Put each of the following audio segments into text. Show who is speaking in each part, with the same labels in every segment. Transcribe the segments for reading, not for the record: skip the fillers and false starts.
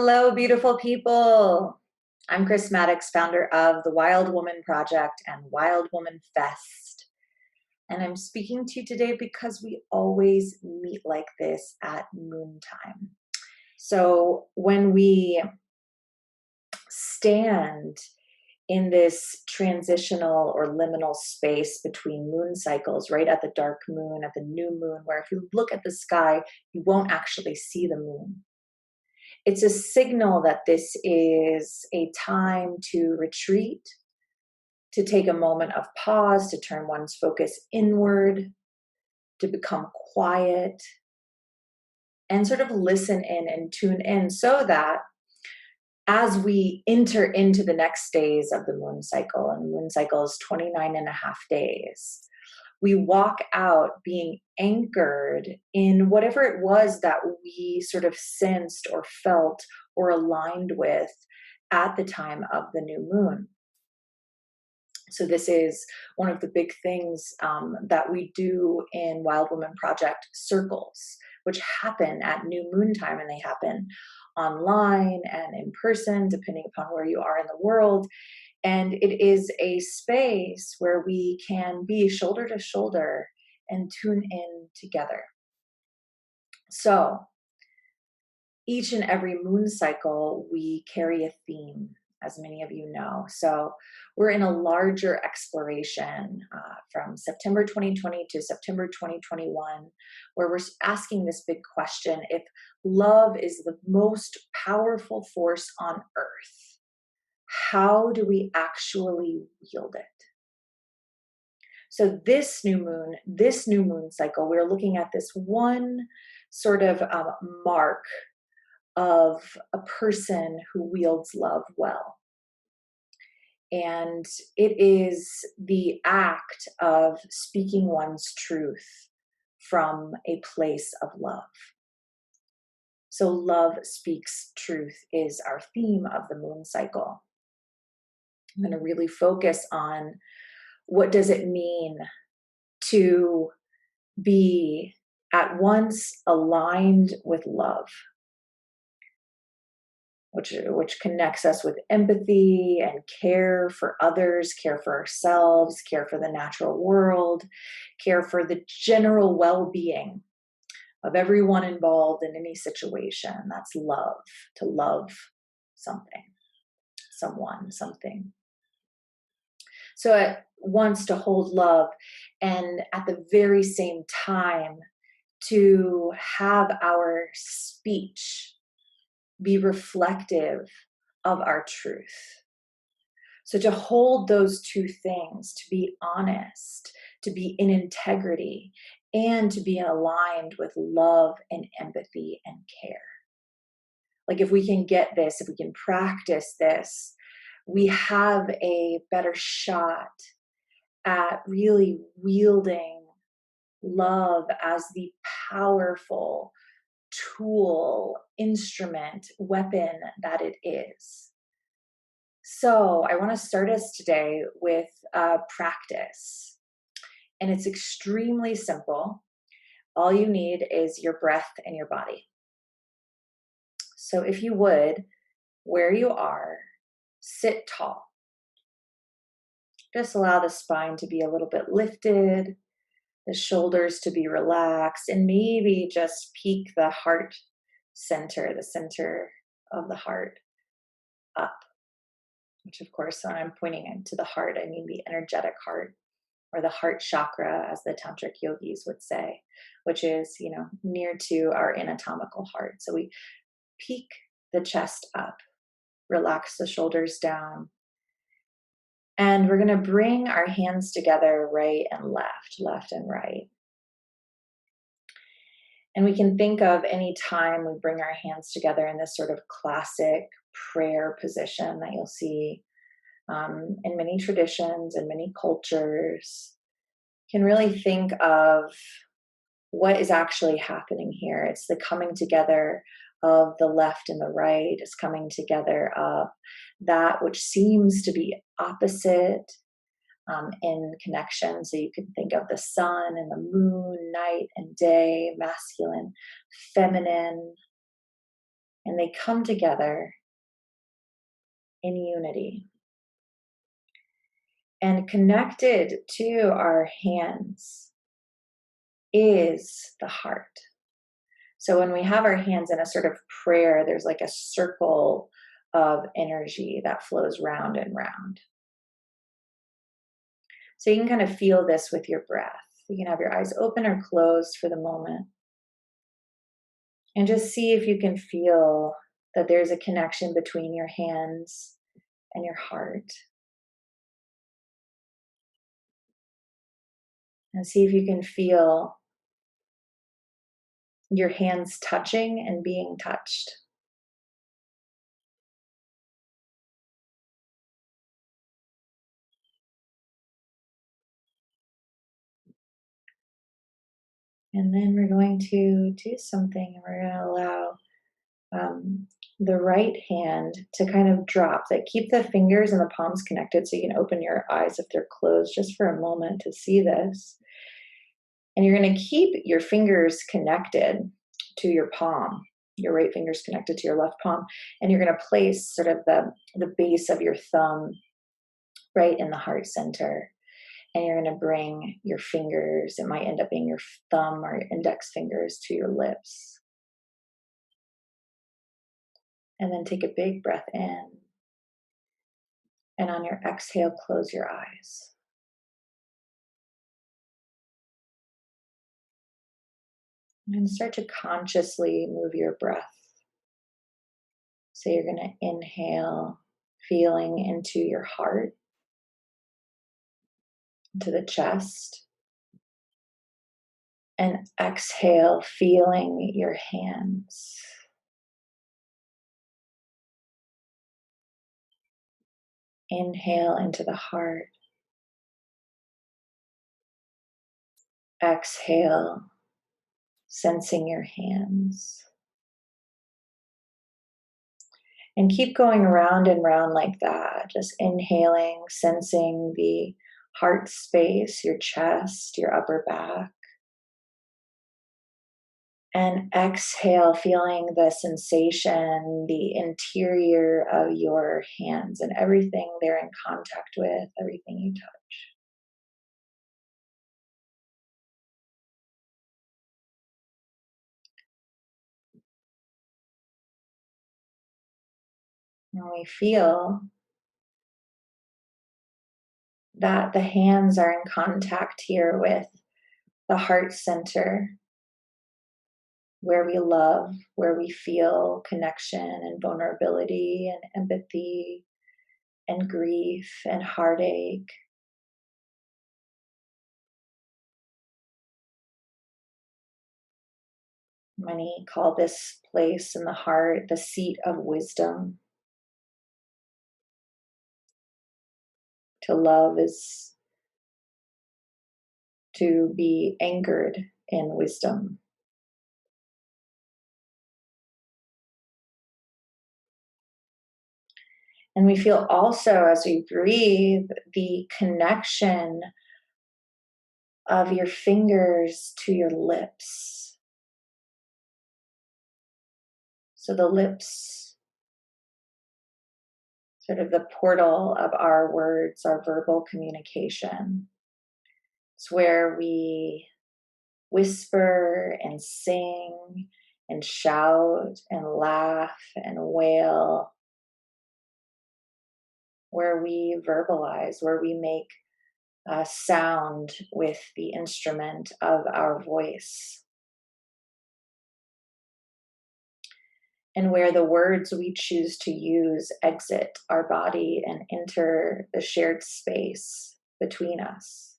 Speaker 1: Hello, beautiful people. I'm Chris Maddox, founder of the Wild Woman Project and Wild Woman Fest. And I'm speaking to you today because we always meet like this at noontime. So when we stand in this transitional or liminal space between moon cycles, right at the dark moon, at the new moon, where if you look at the sky, you won't actually see the moon. It's a signal that this is a time to retreat, to take a moment of pause, to turn one's focus inward, to become quiet, and sort of listen in and tune in so that as we enter into the next days of the moon cycle, and the moon cycle is 29 and a half days, we walk out being anchored in whatever it was that we sort of sensed or felt or aligned with at the time of the new moon. So this is one of the big things that we do in Wild Woman Project circles, which happen at new moon time, and they happen online and in person, depending upon where you are in the world. And it is a space where we can be shoulder to shoulder and tune in together. So each and every moon cycle, we carry a theme, as many of you know. So we're in a larger exploration from September 2020 to September 2021, where we're asking this big question: if love is the most powerful force on earth, how do we actually wield it? So this new moon cycle, we're looking at this one sort of mark of a person who wields love well. And it is the act of speaking one's truth from a place of love. So love speaks truth is our theme of the moon cycle. I'm going to really focus on what does it mean to be at once aligned with love, which connects us with empathy and care for others, care for ourselves, care for the natural world, care for the general well-being of everyone involved in any situation. That's love, to love something, someone, something. So it wants to hold love, and at the very same time to have our speech be reflective of our truth. So to hold those two things, to be honest, to be in integrity, and to be aligned with love and empathy and care. Like if we can get this, if we can practice this, we have a better shot at really wielding love as the powerful tool, instrument, weapon that it is. So I want to start us today with a practice. And it's extremely simple. All you need is your breath and your body. So if you would, where you are, sit tall. Just allow the spine to be a little bit lifted, the shoulders to be relaxed, and maybe just peek the heart center, the center of the heart up. Which of course, when I'm pointing to the heart, I mean the energetic heart, or the heart chakra, as the tantric yogis would say, which is, near to our anatomical heart. So we peek the chest up, relax the shoulders down. And we're going to bring our hands together, right and left and right. And we can think of any time we bring our hands together in this sort of classic prayer position that you'll see in many traditions and many cultures. You can really think of what is actually happening here. It's the coming together of the left and the right. It's coming together of that which seems to be opposite in connection. So you can think of the sun and the moon, night and day, masculine, feminine. and they come together in unity. And connected to our hands is the heart. So when we have our hands in a sort of prayer, there's like a circle of energy that flows round and round. So you can kind of feel this with your breath. You can have your eyes open or closed for the moment. And just see if you can feel that there's a connection between your hands and your heart. And see if you can feel your hands touching and being touched. And then we're going to do something, and we're going to allow the right hand to kind of drop. That keep the fingers and the palms connected, so you can open your eyes if they're closed just for a moment to see this. And you're going to keep your fingers connected to your palm. Your right finger's connected to your left palm, and you're going to place sort of the base of your thumb right in the heart center. And you're going to bring your fingers, it might end up being your thumb or your index fingers, to your lips. And then take a big breath in. And on your exhale, close your eyes. And start to consciously move your breath. So you're going to inhale, feeling into your heart, into the chest. And exhale, feeling your hands. Inhale into the heart. Exhale, sensing your hands. And keep going around and round like that. Just inhaling, sensing the heart space, your chest, your upper back. And exhale, feeling the sensation, the interior of your hands and everything they're in contact with, everything you touch. And we feel that the hands are in contact here with the heart center, where we love, where we feel connection and vulnerability and empathy and grief and heartache. Many call this place in the heart the seat of wisdom. To love is to be anchored in wisdom. And we feel also, as we breathe, the connection of your fingers to your lips. So the lips, sort of the portal of our words, our verbal communication. It's where we whisper and sing and shout and laugh and wail, where we verbalize, where we make sound with the instrument of our voice, and where the words we choose to use exit our body and enter the shared space between us.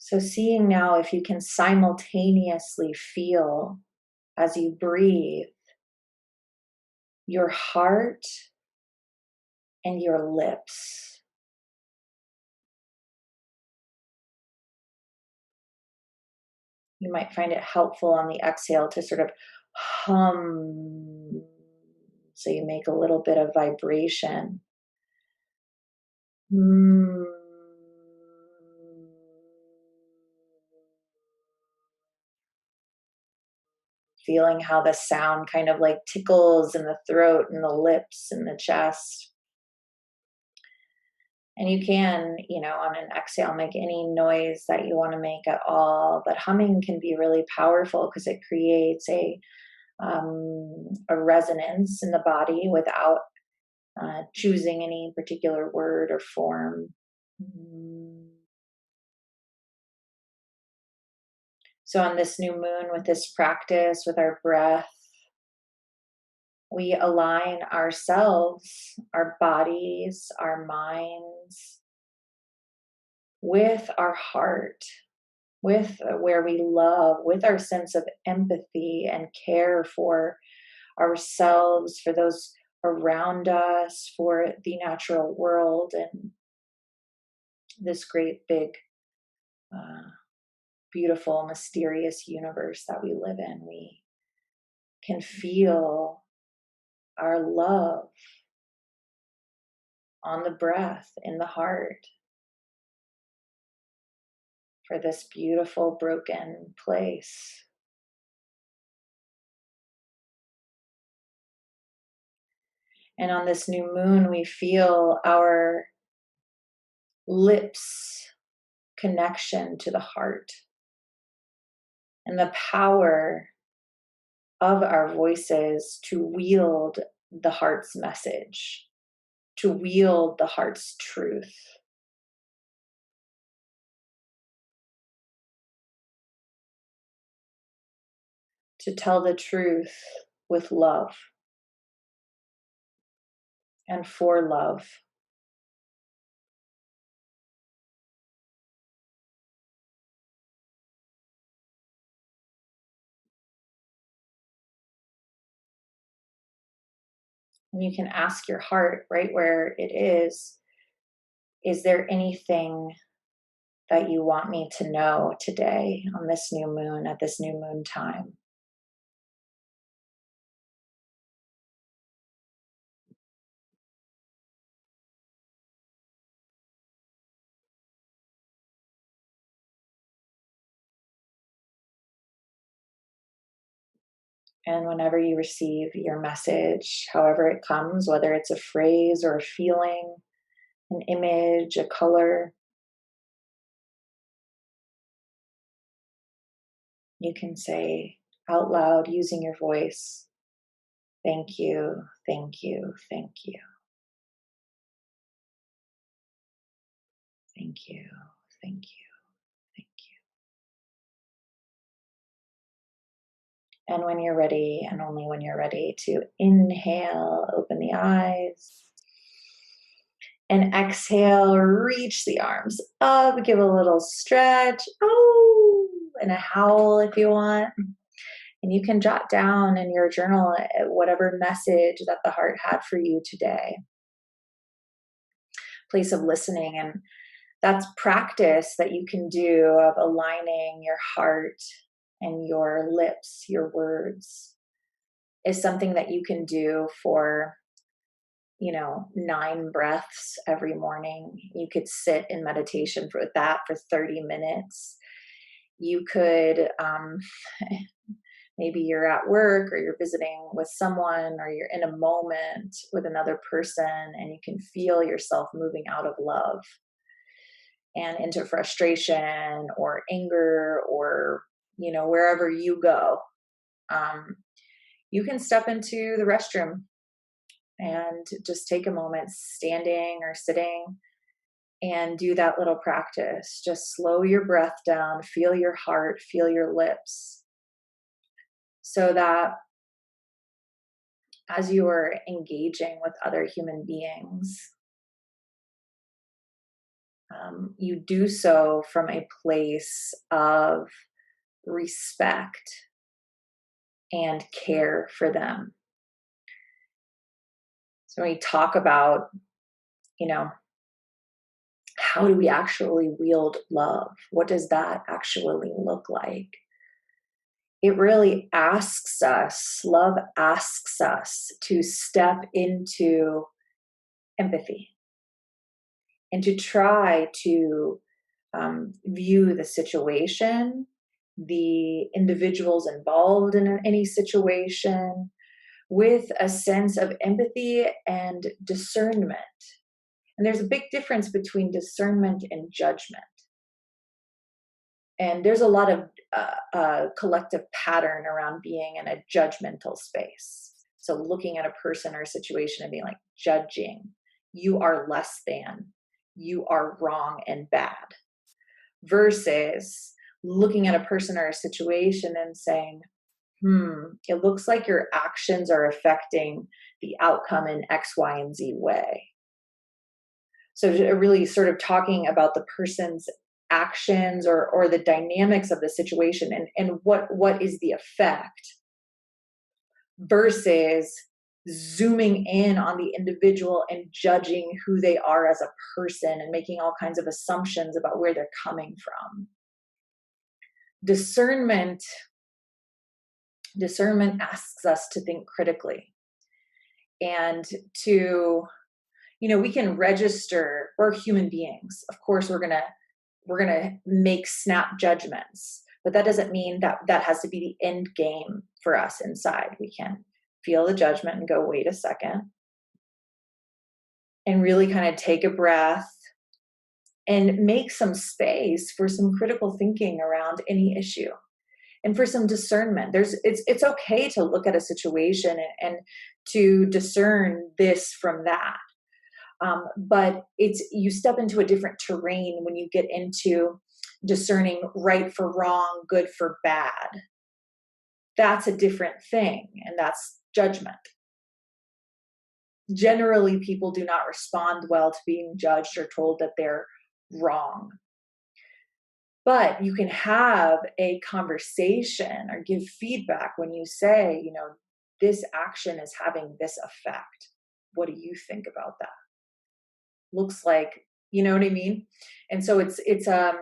Speaker 1: So seeing now if you can simultaneously feel, as you breathe, your heart and your lips. You might find it helpful on the exhale to sort of hum. So you make a little bit of vibration. feeling how the sound kind of like tickles in the throat and the lips and the chest. And you can, on an exhale, make any noise that you want to make at all. But humming can be really powerful because it creates a resonance in the body without choosing any particular word or form. Mm. So, on this new moon, with this practice, with our breath, we align ourselves, our bodies, our minds with our heart, with where we love, with our sense of empathy and care for ourselves, for those around us, for the natural world, and this great big beautiful mysterious universe that we live in. We can feel our love on the breath, in the heart, for this beautiful broken place. And on this new moon, we feel our lips connection to the heart and the power of our voices to wield the heart's message, to wield the heart's truth. To tell the truth with love and for love. And you can ask your heart right where it is there anything that you want me to know today on this new moon, at this new moon time? And whenever you receive your message, however it comes, whether it's a phrase or a feeling, an image, a color, you can say out loud using your voice, thank you, thank you, thank you, thank you, thank you, thank you. And when you're ready, and only when you're ready, to inhale, open the eyes. And exhale, reach the arms up, give a little stretch. Oh, and a howl if you want. And you can jot down in your journal whatever message that the heart had for you today. Place of listening. And that's practice that you can do of aligning your heart and your lips, your words, is something that you can do for 9 breaths every morning. You could sit in meditation for that for 30 minutes. You could, maybe you're at work or you're visiting with someone or you're in a moment with another person and you can feel yourself moving out of love and into frustration or anger or, wherever you go. You can step into the restroom and just take a moment standing or sitting and do that little practice. Just slow your breath down, feel your heart, feel your lips, so that as you are engaging with other human beings, you do so from a place of respect and care for them. So when we talk about, how do we actually wield love? What does that actually look like? It really love asks us to step into empathy and to try to view the situation the individuals involved in any situation with a sense of empathy and discernment. And there's a big difference between discernment and judgment. And there's a lot of collective pattern around being in a judgmental space. So looking at a person or a situation and being like, judging, you are less than, you are wrong and bad, versus looking at a person or a situation and saying, it looks like your actions are affecting the outcome in X, Y, and Z way. So really sort of talking about the person's actions or the dynamics of the situation and what is the effect, versus zooming in on the individual and judging who they are as a person and making all kinds of assumptions about where they're coming from. Discernment asks us to think critically and to, we can register, we're human beings. Of course, we're going to make snap judgments, but that doesn't mean that has to be the end game for us inside. We can feel the judgment and go, wait a second, and really kind of take a breath and make some space for some critical thinking around any issue and for some discernment. It's okay to look at a situation and to discern this from that. But you step into a different terrain when you get into discerning right for wrong, good for bad. That's a different thing, and that's judgment. Generally, people do not respond well to being judged or told that they're wrong. But you can have a conversation or give feedback when you say, this action is having this effect. What do you think about that? Looks like, you know what I mean? And so it's a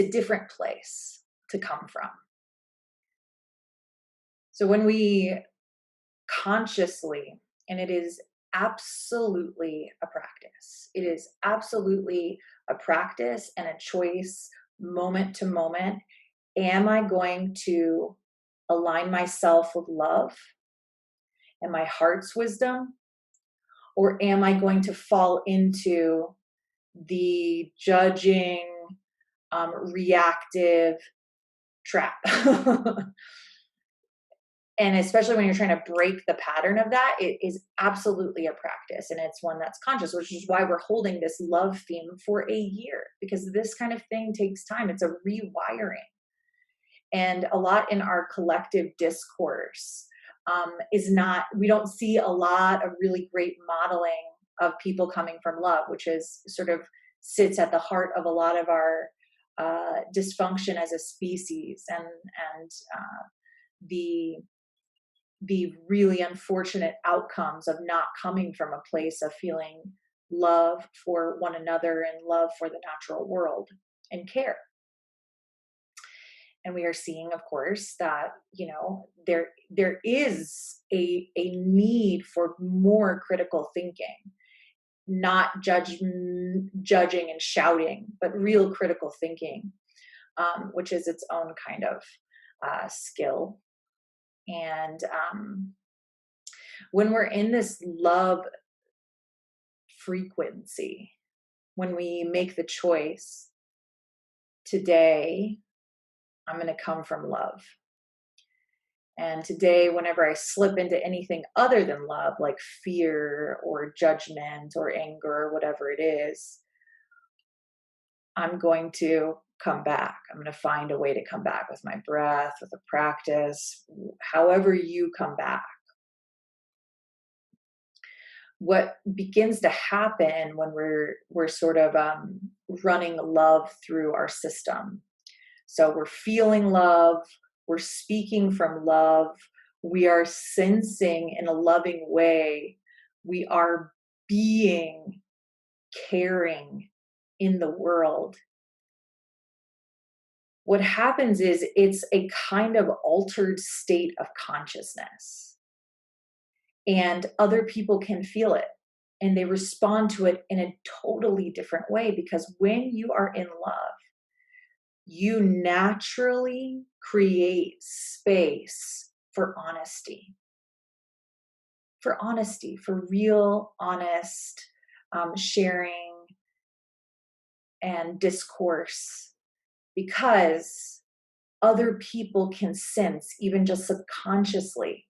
Speaker 1: different place to come from. So when we consciously, and it is absolutely a practice. It is absolutely a practice and a choice moment to moment. Am I going to align myself with love and my heart's wisdom? Or am I going to fall into the judging, reactive trap? And especially when you're trying to break the pattern of that, it is absolutely a practice. And it's one that's conscious, which is why we're holding this love theme for a year, because this kind of thing takes time. It's a rewiring. And a lot in our collective discourse we don't see a lot of really great modeling of people coming from love, which is sort of sits at the heart of a lot of our dysfunction as a species, and the really unfortunate outcomes of not coming from a place of feeling love for one another and love for the natural world and care. And we are seeing, of course, that, there is a need for more critical thinking, not judging and shouting, but real critical thinking, which is its own kind of skill. And when we're in this love frequency, when we make the choice, today, I'm going to come from love. And today, whenever I slip into anything other than love, like fear or judgment or anger or whatever it is, I'm going to come back. I'm going to find a way to come back with my breath, with a practice, however you come back. What begins to happen when we're sort of running love through our system. So we're feeling love, we're speaking from love, we are sensing in a loving way, we are being caring in the world. What happens is it's a kind of altered state of consciousness. And other people can feel it. And they respond to it in a totally different way, because when you are in love, you naturally create space for honesty, for real, honest sharing and discourse, because other people can sense, even just subconsciously,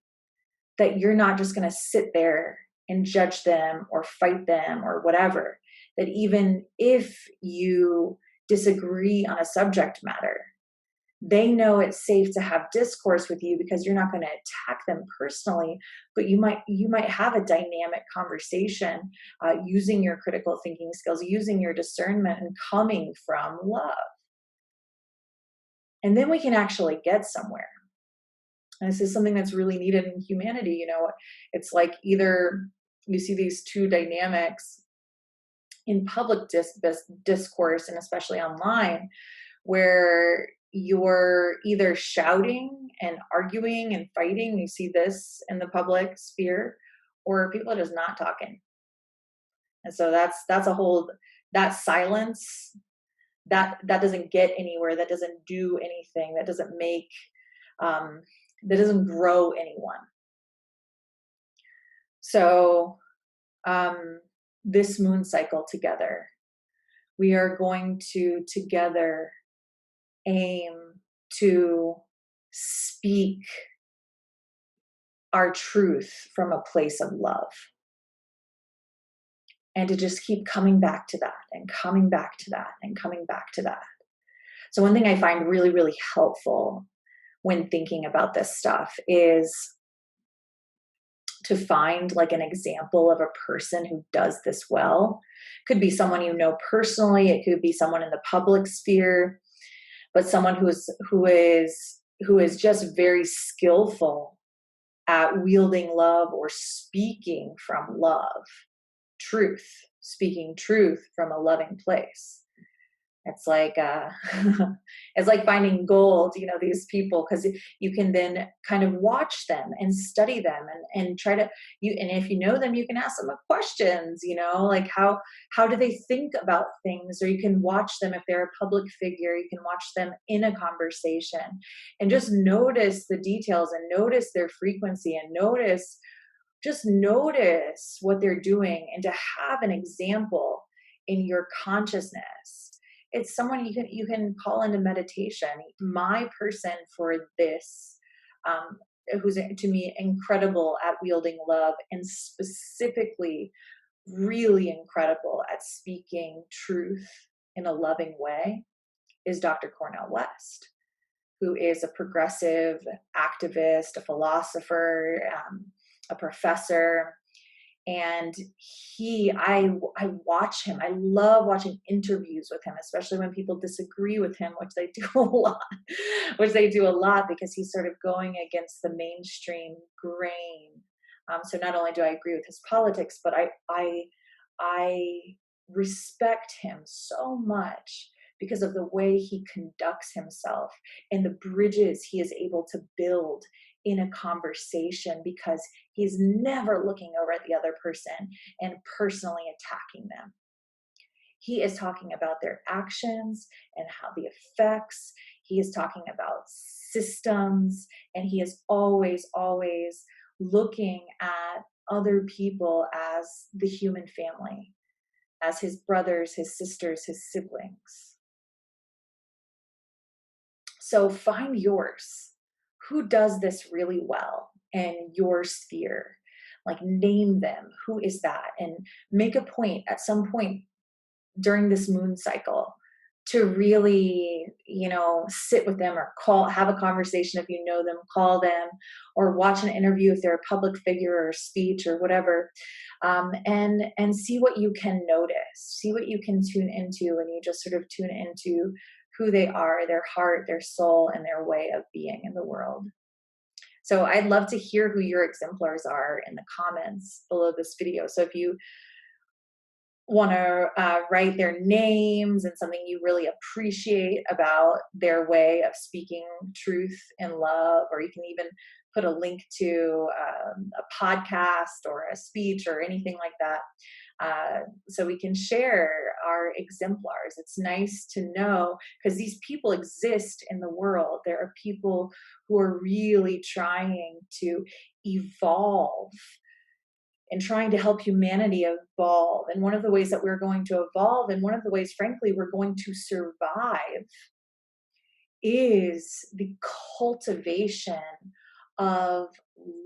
Speaker 1: that you're not just going to sit there and judge them or fight them or whatever. That even if you disagree on a subject matter, they know it's safe to have discourse with you because you're not going to attack them personally, but you might have a dynamic conversation using your critical thinking skills, using your discernment, and coming from love. And then we can actually get somewhere. And this is something that's really needed in humanity. It's like either you see these two dynamics in public discourse, and especially online, where you're either shouting and arguing and fighting. You see this in the public sphere, or people are just not talking. And so that's a whole, that silence, that doesn't get anywhere, that doesn't do anything, that doesn't make that doesn't grow anyone. So this moon cycle together, we are going to together aim to speak our truth from a place of love, and to just keep coming back to that and coming back to that and coming back to that. So one thing I find really, really helpful when thinking about this stuff is to find like an example of a person who does this well. Could be someone you know personally, it could be someone in the public sphere, but someone who is just very skillful at wielding love or speaking from love, truth, speaking truth from a loving place. It's like it's like finding gold, these people, because you can then kind of watch them and study them and try to and if you know them, you can ask them questions, like how do they think about things, or you can watch them if they're a public figure, you can watch them in a conversation and just notice the details and notice their frequency and just notice what they're doing, and to have an example in your consciousness. It's someone you can call into meditation. My person for this, who's to me incredible at wielding love, and specifically really incredible at speaking truth in a loving way, is Dr. Cornel West, who is a progressive activist, a philosopher, a professor. And I watch him. I love watching interviews with him, especially when people disagree with him, which they do a lot, because he's sort of going against the mainstream grain. So not only do I agree with his politics, but I respect him so much because of the way he conducts himself and the bridges he is able to build in a conversation, because he's never looking over at the other person and personally attacking them. He is talking about their actions and how the effects. He is talking about systems, and he is always, always looking at other people as the human family, as his brothers, his sisters, his siblings. So find yours. Who does this really well in your sphere? Like, name them. Who is that? And make a point at some point during this moon cycle to really, sit with them, or have a conversation if you know them, call them, or watch an interview if they're a public figure or speech or whatever, and see what you can notice, see what you can tune into, and you just sort of tune into who they are, their heart, their soul, and their way of being in the world. So I'd love to hear who your exemplars are in the comments below this video. So if you want to write their names and something you really appreciate about their way of speaking truth and love, or you can even put a link to a podcast or a speech or anything like that, so we can share are exemplars. It's nice to know because these people exist in the world. There are people who are really trying to evolve and trying to help humanity evolve. And one of the ways that we're going to evolve, and one of the ways, frankly, we're going to survive, is the cultivation of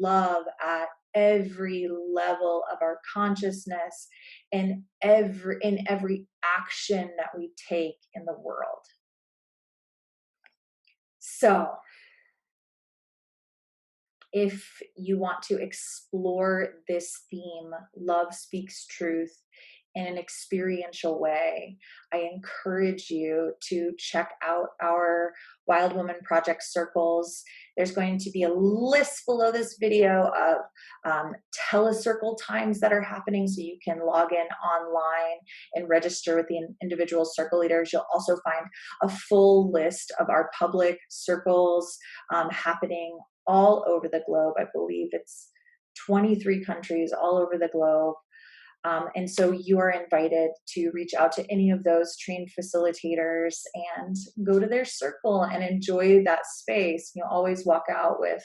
Speaker 1: love at every level of our consciousness and every action that we take in the world. So, if you want to explore this theme, love speaks truth, in an experiential way, I encourage you to check out our Wild Woman Project circles. There's going to be a list below this video of telecircle times that are happening, so you can log in online and register with the individual circle leaders. You'll also find a full list of our public circles happening all over the globe. I believe it's 23 countries all over the globe. And so you are invited to reach out to any of those trained facilitators and go to their circle and enjoy that space. You'll always walk out with,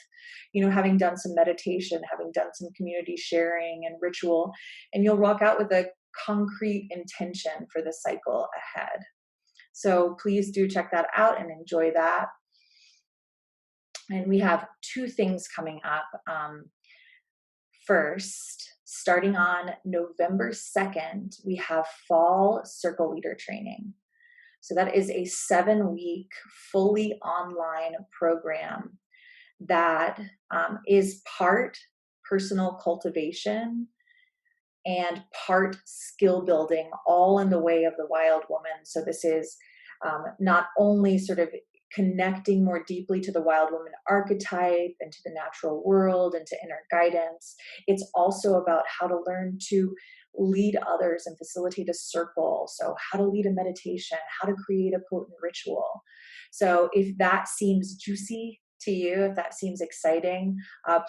Speaker 1: having done some meditation, having done some community sharing and ritual, and you'll walk out with a concrete intention for the cycle ahead. So please do check that out and enjoy that. And we have two things coming up. First, starting on November 2nd, we have Fall Circle Leader Training. So that is a 7-week, fully online program that is part personal cultivation and part skill building, all in the way of the wild woman. So this is not only sort of connecting more deeply to the wild woman archetype and to the natural world and to inner guidance. It's also about how to learn to lead others and facilitate a circle. So how to lead a meditation, how to create a potent ritual. So if that seems juicy to you, if that seems exciting,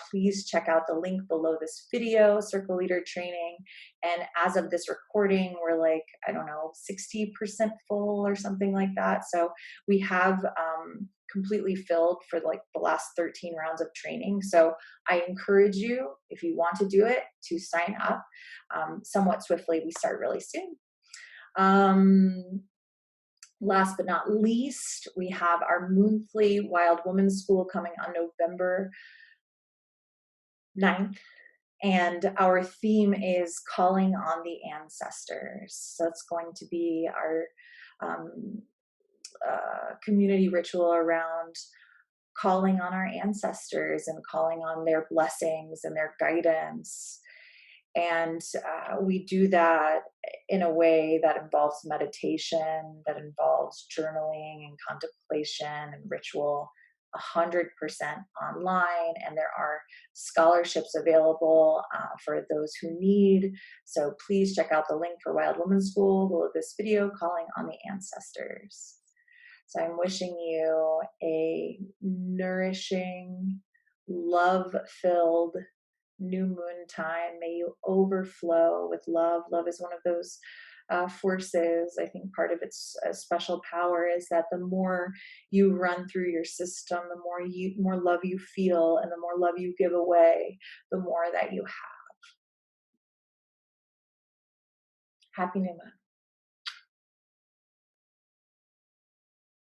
Speaker 1: please check out the link below this video, Circle Leader Training. And as of this recording, we're like, 60% full or something like that. So we have completely filled for like the last 13 rounds of training. So I encourage you, if you want to do it, to sign up somewhat swiftly. We start really soon. Last but not least, we have our monthly Wild Woman School coming on November 9th. And our theme is calling on the ancestors. So it's going to be our community ritual around calling on our ancestors and calling on their blessings and their guidance. And we do that in a way that involves meditation, that involves journaling and contemplation and ritual, 100% online. And there are scholarships available for those who need. So please check out the link for Wild Woman School below this video, calling on the ancestors. So I'm wishing you a nourishing, love-filled new moon time. May you overflow with love. Love is one of those forces. I think part of its special power is that the more you run through your system, the more love you feel, and the more love you give away, the more that you have. Happy new moon.